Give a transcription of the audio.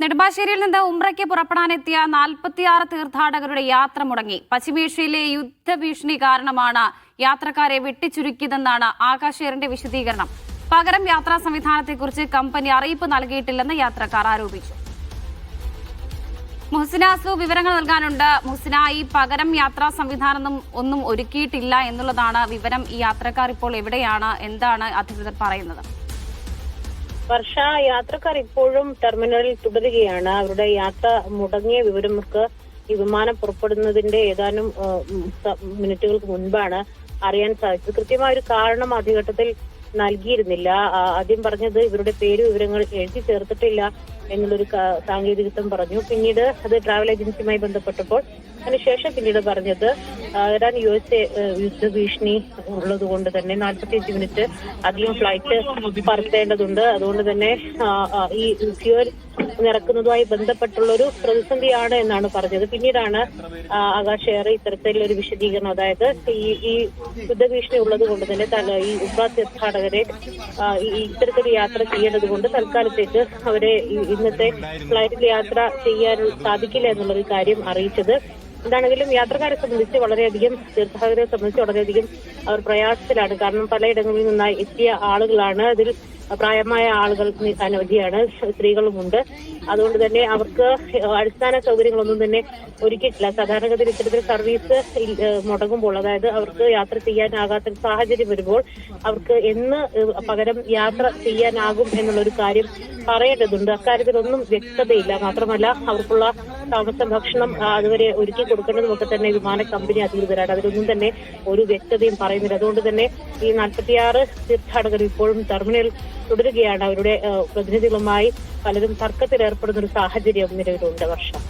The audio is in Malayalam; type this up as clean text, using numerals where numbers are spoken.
നെടുമ്പാശ്ശേരിയിൽ നിന്ന് ഉംറയ്ക്ക് പുറപ്പെടാനെത്തിയ 46 തീർത്ഥാടകരുടെ യാത്ര മുടങ്ങി. പശ്ചിമേഷ്യയിലെ യുദ്ധഭീഷണി കാരണമാണ് യാത്രക്കാരെ വെട്ടിച്ചുരുക്കിയതെന്നാണ് ആകാശ് എയറിന്റെ വിശദീകരണം. പകരം യാത്രാ സംവിധാനത്തെക്കുറിച്ച് കമ്പനി അറിയിപ്പ് നൽകിയിട്ടില്ലെന്ന് യാത്രക്കാർ ആരോപിച്ചു. മുഹ്സിനാസു വിവരങ്ങൾ നൽകാനുണ്ട്. മുഹ്സിന, ഈ പകരം യാത്രാ സംവിധാനം ഒന്നും ഒരുക്കിയിട്ടില്ല എന്നുള്ളതാണ് വിവരം. ഈ യാത്രക്കാർ ഇപ്പോൾ എവിടെയാണ്, എന്താണ് അധികൃതർ പറയുന്നത്? വർഷ, യാത്രക്കാർ ഇപ്പോഴും ടെർമിനലിൽ തുടരുകയാണ്. അവരുടെ യാത്ര മുടങ്ങിയ വിവരം നമുക്ക് ഈ വിമാനം പുറപ്പെടുന്നതിന്റെ ഏതാനും മിനിറ്റുകൾക്ക് മുൻപാണ് അറിയാൻ സാധിച്ചത്. കൃത്യമായ ഒരു കാരണം ആദ്യഘട്ടത്തിൽ നൽകിയിരുന്നില്ല. ആദ്യം പറഞ്ഞത് ഇവരുടെ പേര് വിവരങ്ങൾ എഴുതി ചേർത്തിട്ടില്ല എന്നുള്ളൊരു സാങ്കേതികത്വം പറഞ്ഞു. പിന്നീട് അത് ട്രാവൽ ഏജൻസിയുമായി ബന്ധപ്പെട്ടപ്പോൾ അതിനുശേഷം പിന്നീട് പറഞ്ഞത് ഇറാൻ USA യുദ്ധഭീഷണി ഉള്ളത് കൊണ്ട് തന്നെ 45 മിനിറ്റ് അധികം ഫ്ലൈറ്റ് പറത്തേണ്ടതുണ്ട്. അതുകൊണ്ട് തന്നെ ഈ ഫ്യൂൽ നിറക്കുന്നതുമായി ബന്ധപ്പെട്ടുള്ള ഒരു പ്രതിസന്ധിയാണ് എന്നാണ് പറഞ്ഞത്. പിന്നീടാണ് ആകാശ് എയർ ഇത്തരത്തിലൊരു വിശദീകരണം, അതായത് ഈ യുദ്ധഭീഷണി ഉള്ളത് കൊണ്ട് തന്നെ ഈ ഉംറ തീർത്ഥാടകരെ ഇത്തരത്തിൽ യാത്ര ചെയ്യേണ്ടത് കൊണ്ട് തൽക്കാലത്തേക്ക് അവരെ ഇന്നത്തെ ഫ്ലൈറ്റിൽ യാത്ര ചെയ്യാൻ സാധിക്കില്ല എന്നുള്ളൊരു കാര്യം അറിയിച്ചത്. എന്താണെങ്കിലും യാത്രക്കാരെ സംബന്ധിച്ച് വളരെയധികം, തീർത്ഥാടകരെ സംബന്ധിച്ച് വളരെയധികം അവർ പ്രയാസത്തിലാണ്. കാരണം പലയിടങ്ങളിൽ നിന്നായി എത്തിയ ആളുകളാണ്. അതിൽ പ്രായമായ ആളുകൾ അനവധിയാണ്, സ്ത്രീകളുമുണ്ട്. അതുകൊണ്ട് തന്നെ അവർക്ക് അടിസ്ഥാന സൗകര്യങ്ങളൊന്നും തന്നെ ഒരുക്കിയിട്ടില്ല. സാധാരണഗതിയിൽ ഇത്തരത്തിൽ സർവീസ് മുടങ്ങുമ്പോൾ, അതായത് അവർക്ക് യാത്ര ചെയ്യാനാകാത്ത സാഹചര്യം വരുമ്പോൾ അവർക്ക് എന്ന് പകരം യാത്ര ചെയ്യാനാകും എന്നുള്ളൊരു കാര്യം പറയേണ്ടതുണ്ട്. അക്കാര്യത്തിലൊന്നും വ്യക്തതയില്ല. മാത്രമല്ല അവർക്കുള്ള താമസം, ഭക്ഷണം അതുവരെ ഒരുക്കി കൊടുക്കേണ്ടതുമൊക്കെ തന്നെ വിമാന കമ്പനി അധികൃതരാണ്. അതിലൊന്നും തന്നെ ഒരു വ്യക്തതയും പറയുന്നില്ല. അതുകൊണ്ട് തന്നെ ഈ 46 തീർത്ഥാടകർ ഇപ്പോഴും ടെർമിനൽ തുടരുകയാണ്. അവരുടെ പ്രതിനിധികളുമായി പലരും തർക്കത്തിലേർപ്പെടുന്ന ഒരു സാഹചര്യം നിലവിലുണ്ട്. വർഷം.